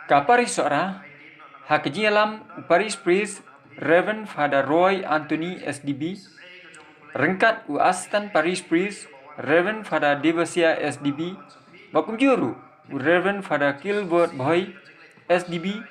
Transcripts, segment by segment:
Kapari Sohra, Hakjialam Parish Priest Reverend Father Roy Anthony SDB, Rengkat Assistant Parish Priest Reverend Father Devasia SDB, Bakumjuru Reverend Father Gilbert Boy SDB,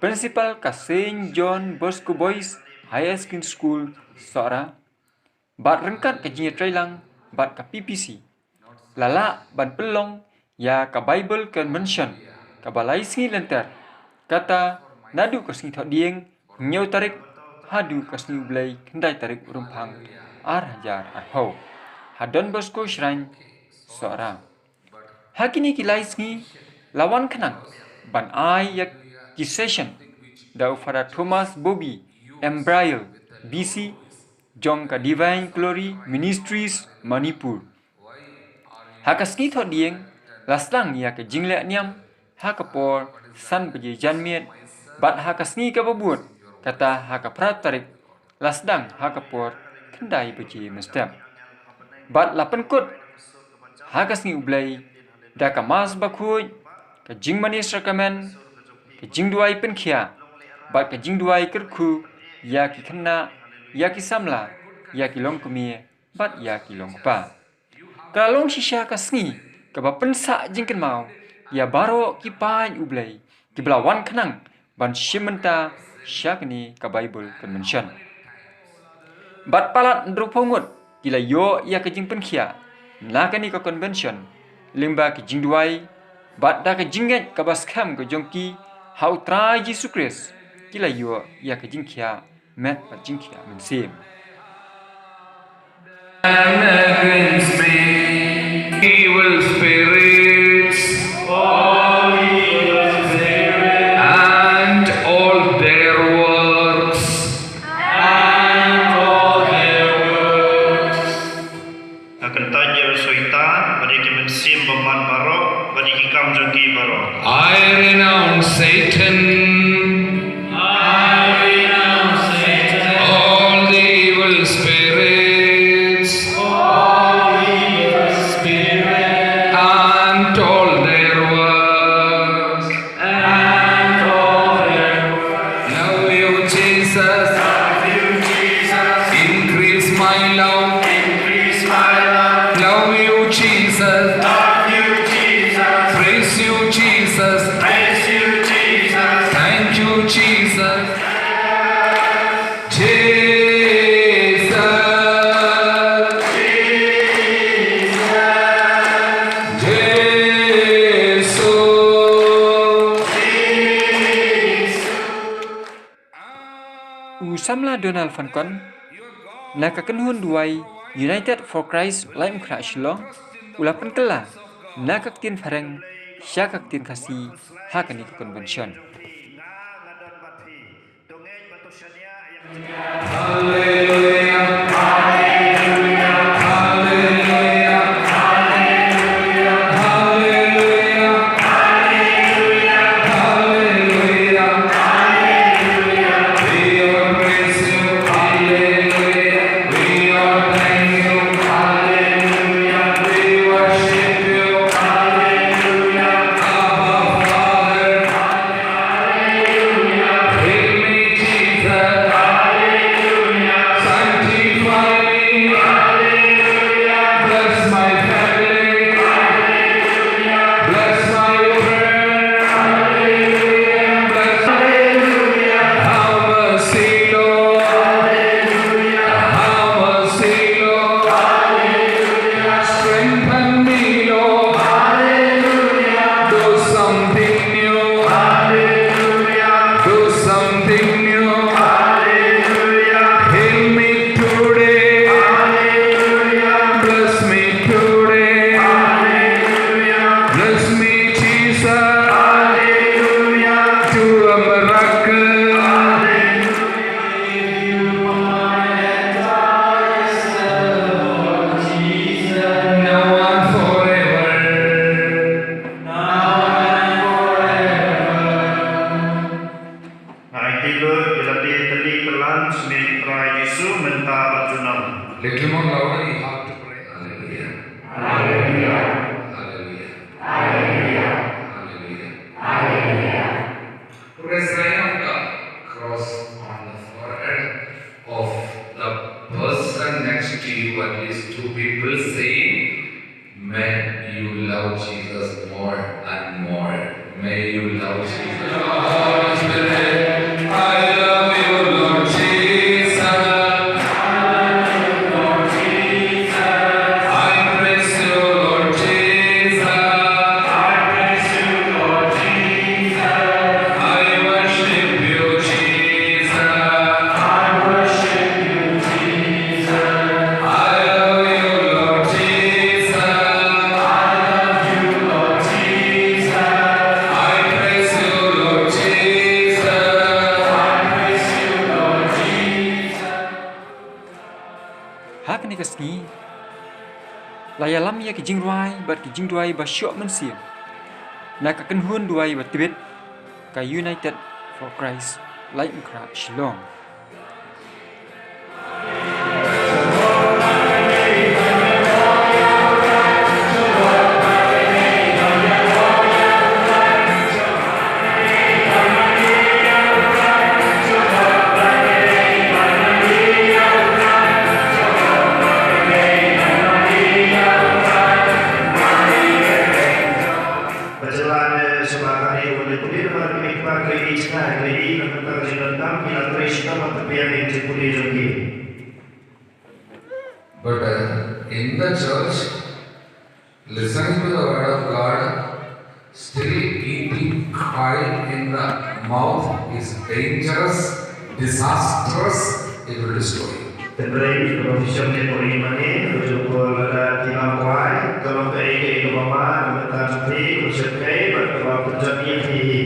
Principal ka Saint John Bosco Boys High School Sohra, Bat Rengkat ka Jinya Trailang, Bat ka PPC, Lala Ban Pelong ya ka Bible Convention, ka Balai Singi Lenter, kata nadu ka Singi Thot Dieng, Nyau Tarik, Hadu ka Singi Ublay, Kendai Tarik Urumpang, Hajar Arhau, Hadon Bosco Shrine Sohra. Hakini kilai Singi, Lawan Kenang, Ban Ai yak ki session, Dau Father Thomas Bobby, Embrail, BC, Jong ka Divine Glory Ministries Manipur. Haka Singi Thot Dieng, Laslang ya ka Jingle Niam, Haka Por, San Beje Janmiet, Bat Haka Singi ka Babut, kata Haka Prat Tarik, Lasdang Haka Por, Kendai Beje Mestep. Bat Lapan Kut, Haka Singi Ublay, Daka Mas Bakhuj, ka Jing Manis Rakamen, ka Jing Duai Penkhia, Bat ka Jing Duai Kerku, ya ki Kena, ya ki Samla, ya ki Long Kumie, Bat ya ki Long Kupa. Kalau shisha ka Singi, ka Bapensa Jing Kenmau, ya baro ki Pai Ublay, ki Belawan Kenang, Ban Shimenta, Syakni ka Bible Convention. Bat Palat Ndrupongut, Gila Yo ya ka Jing Penkhia, Nakani ka Convention, Limba ki Jing Duai, Bat da ka Jinget ka Baskam ka Jongki, Hau Trai Jesu Christ, Gila Yo ya ka Jing Khia, Met Bat Jing Khia Mensim. Against me, evil spirits, all evil spirits, and all their works, akan tanya syaitan, bagi mensim beman barok, bagi kam jogi barok. I renounce Satan. All the evil spirits, and all their works, Love you, Jesus. Increase my love. Love you, Jesus. Praise you, Jesus. Thank you, Jesus. Samla Donald Van Kon, Naka Kenhun Duai, United for Christ Laim Kra Shilong, Ulapan Kela, Naka Tin Fareng, Syaka Tin Kasi, Hakani Convention. Little more louder, you have to pray. Hallelujah. Hallelujah. Hallelujah. Hallelujah. Hallelujah. Hallelujah. a sign of the cross on the forehead of the person next to you, at least two people saying, may you love Jesus more and more. May you love Jesus. Holy Spirit, I love you, Lord Jesus. I praise you, Lord Jesus. I worship you, Jesus. I love you, Lord Jesus. I praise you, Lord Jesus. Hak ni kasni. Layalam ya kijing ruai bat kijing duai ba syok mensiam. Na ka kenhun duai ba tibet ka United for Christ like mkra shalom. Berjalan sebagai oleh kulir menikmati keistimewaan ini dan terjadikan bila Krishna berbicara di kulir ini. But in the church, listening to the word of God, still eating pie in the mouth is dangerous, disastrous, it will destroy you. Tetapi profesion ke kulir mana, rujuk pada timang kuai, kalau ke mama, tetapi rujuk ke pada penjamian ini.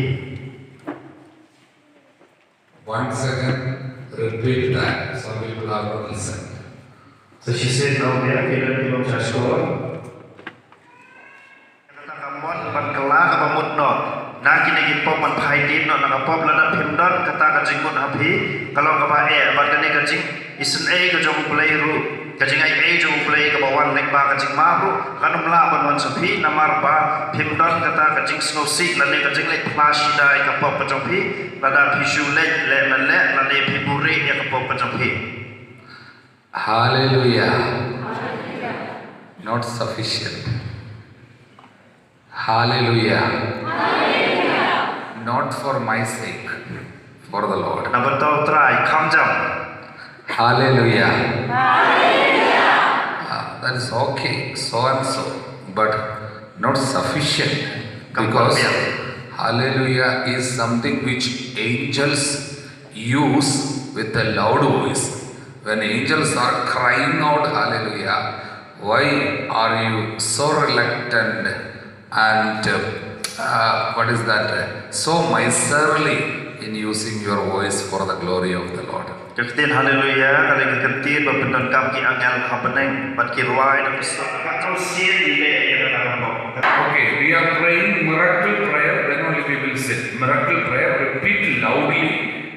Once again, repeat that. Some people have not listened. So she said, now we are going to go to school. Kamon ban kelak abamut no. Nak kini pop man phai tin no nak pop lada phimdon kata kajing mun hapi kalau kapa ban kani kajing isen ka jong play ru kajing ai jong play ka bawan lek ba kajing ma ru kanum la ban wan sapi namar ba phimdon kata kajing snow seek lane kajing lek flash dai ka pop kajong pi lada phishu lek le male lane phiburi ya ka pop kajong pi. Hallelujah. Not sufficient. Hallelujah. Not for my sake, for the Lord. Number 2 try come down. Hallelujah. That is okay, so and so, but not sufficient, because hallelujah is something which angels use with a loud voice. When angels are crying out hallelujah, why are you so reluctant and what is that? So miserly in using your voice for the glory of the Lord. Kemudian haleluya kali kekentir bapendon kami angel hapeneng bat kirwai dan besar kau sien ile ya dalam. Okay, we are praying miracle prayer, then only we will sit. Miracle prayer, repeat loudly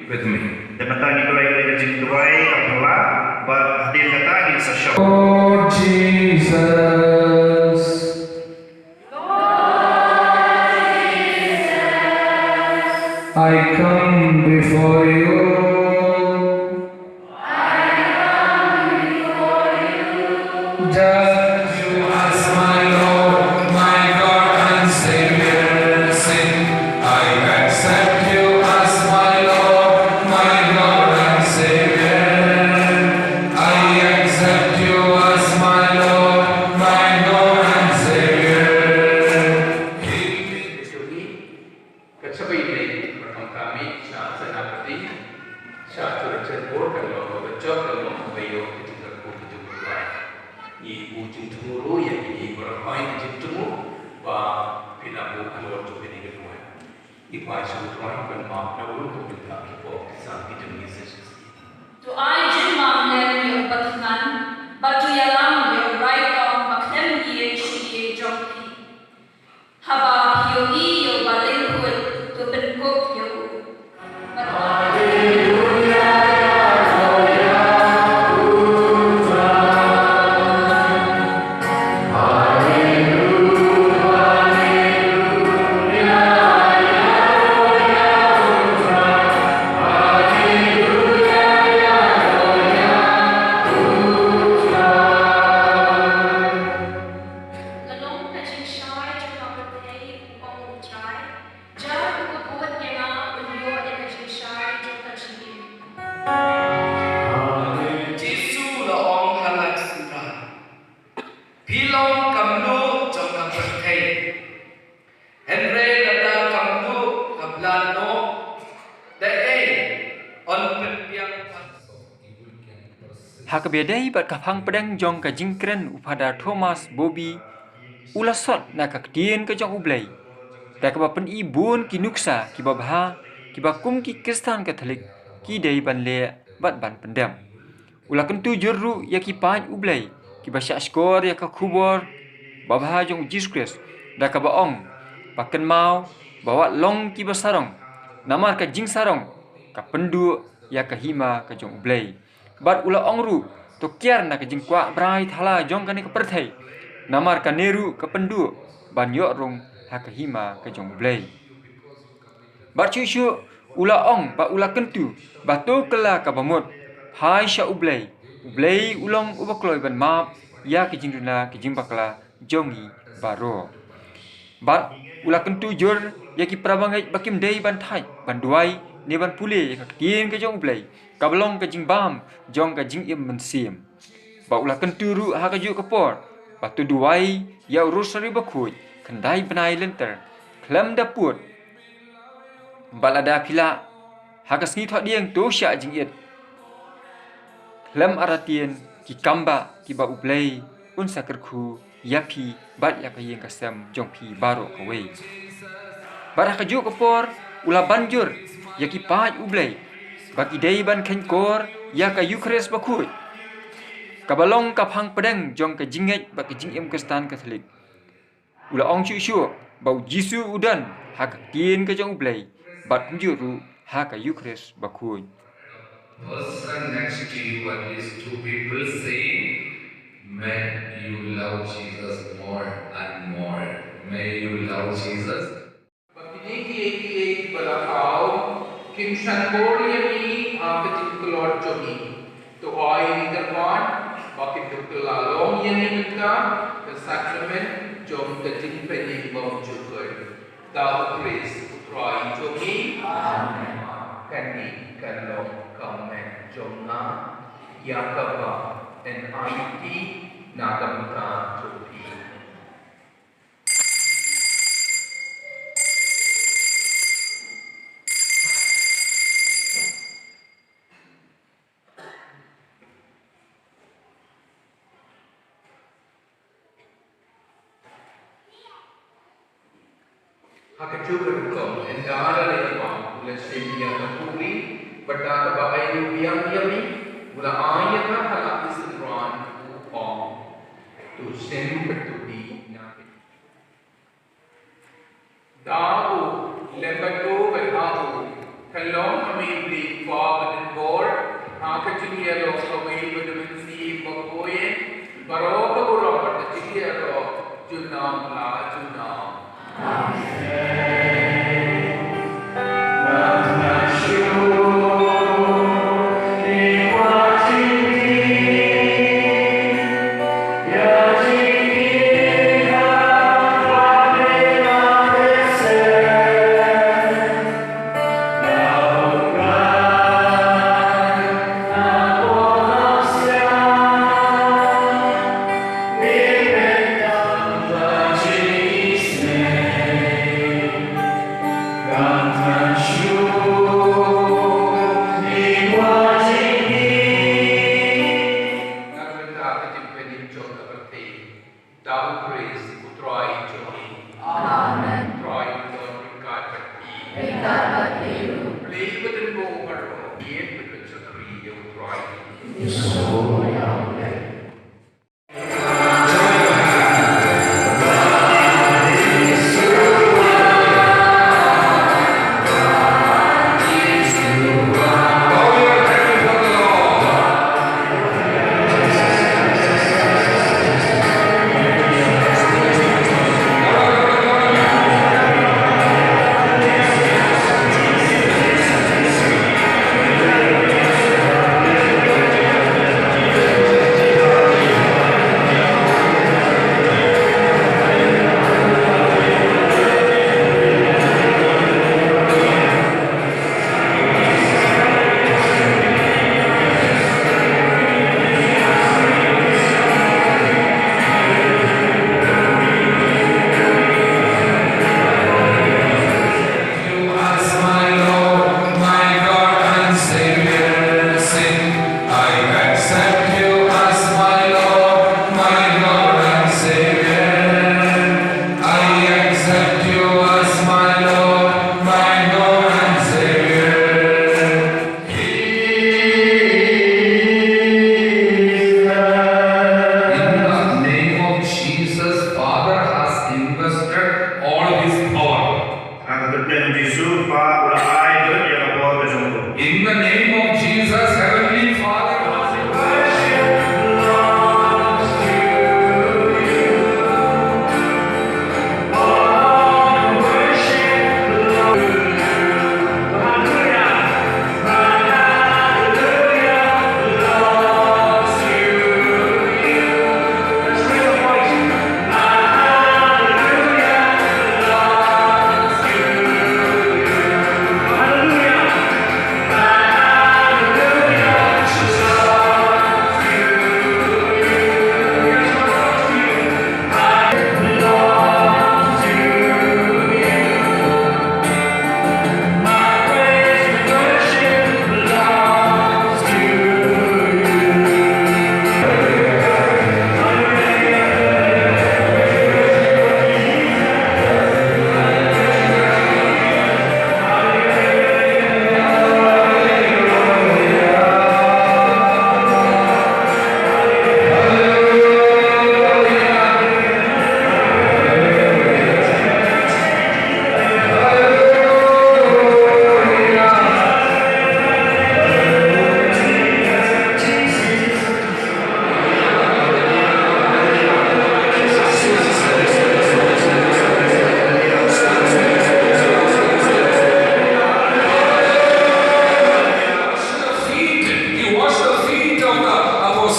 with me. Dematani doai kali kejing doai apela bat hadir katani sesok. Lord Jesus, I come before you. Judge you as my Lord, my God and Savior. Sing, I accept you as my Lord, my God and Savior. I accept you as my Lord, my God and Savior. Kecuali kami saat senapati saat terjadi kalau berjok kalau bayu itu terkutuk berbaik. Ibu cinturu yang ini bermain cinturu bah pinamu keluar tu ini kedua. Ibu asyik orang bermak naulu tu kita kipok sampai demi Yesus. Tu ai jimam len yo patnan, batu yalam yo right on maklem ye chi jompi. Haba yo yo baling kul tu benkop yo. Hallelujah. Hak bedai bat kapang pedang jong ka jingkren upada Thomas Bobby ulasot na ka kedien ka jong ublay. Da ka bapen ibun ki nuksa ki babha ki bakum ki Kristan Katolik ki dai ban le bat ban pendam. Ula kentu jurru ya ki pan ublay ki basya skor ya ka kubor babha jong Jesus Christ da ka baong paken mau bawa long ki basarong namar ka jing sarong ka pendu ya ka hima ka jong ublay. Bat ula ongru to kiar na ka jing kwa brai thala jong ka ni ka perthai namar ka neru ka pendu ban yo rong ha ka hima ka jong ublay. Bat chu ula ong ba ula kentu ba to kala ka bamut hai sya ublay ulong ubakloi ban map ya ke jingruna ke jimbakla jongi baro. Bat ula kentu jur ya ki prabangai bakim dei ban thai ban duai ne ban pule ya ka kien ke jong ublay ka belong ke jing bam jong ka jing im mensim. Ba ula kentu ru ha ka ju kapor ba tu duai ya urus sari bakui kendai benai lenter klam daput balada pila ha ka sngi thot dieng to sya jing it Lem aratian ki kamba ki ba ublay un sakerku yapi bat ya kayeng kasam jongpi baro kawai. Barah kaju kapor ula banjur ya ki paj ublay bagi dai ban kenkor ya ka Eucharist bakut. Kabalong kaphang pedang jong ka jinget ba ka jingem Kristan Katolik. Ula ong chu bau Jisu udan ha ka tien ka jong ublay bat kunjuru ha ka Eucharist bakut. Person next to you, at least two people saying, may you love Jesus more and more. May you love Jesus. Pagpiniki balakaw, Kim Shanbori Lord Jogi, to oil Nidarwan, Bakin Dukulalong Yanimika, the sacrament, Jom the Jinpeni Bom Jukur, thou praise, Roy Jogi, Amen. Kandi Kalong Kamen Jomna, Yakaba, and IT Nagamka Jogi. Hakachukum and Dara Leva, Ulashimia Kapuri, but Data Babayu Yami, Ula Ayaka Halakis Ran, Om, to send to be Nabi. Dabu, Lebato, and Abu, Kalong Amibli, Bob and Board, Hakachuya away with the Vinci, Bakoye, Baroka Burama, the Chikiaro, Junam La Junam.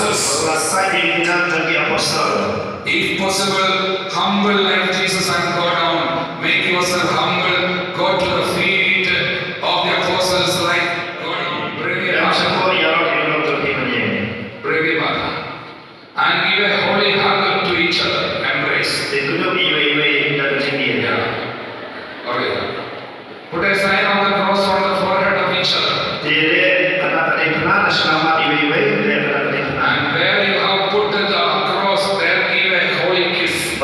apostles. Rasai kita jadi apostol. If possible, humble like Jesus and go down. Make yourself humble. Go to the feet of the apostles like go down. Bring it up. Bring it up. And give a holy hug to each other. Embrace. Yeah. Okay. Put a sign of the cross on the forehead of each other. And where you have put the cross, there give a holy kiss.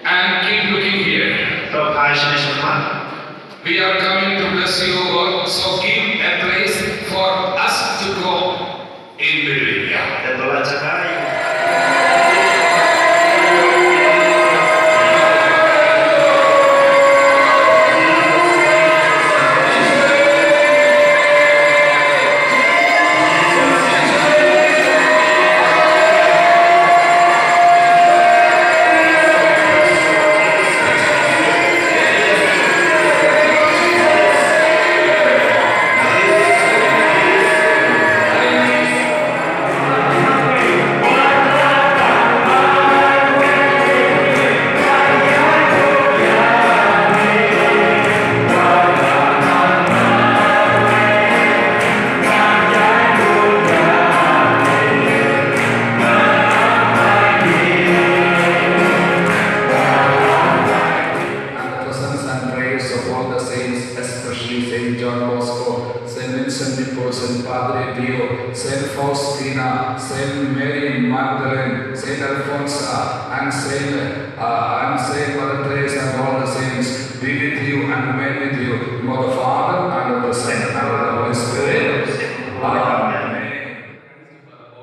And keep looking here. We are coming to bless you, God. So give a place for us to go in between.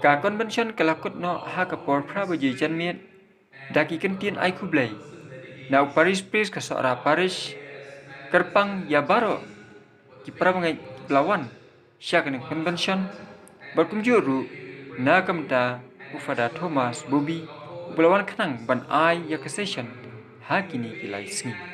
Cả convention kelakut no ha kapor pra bagi janmiat daki kentian ai kublai. Na Parish Priest ke Sohra Parish kerpang ya baro ki prabangai lawan syak ni convention berkumjuru na kamda ufada Thomas Bobby belawan kenang ban ai ya ke session ha kini kilai sengi.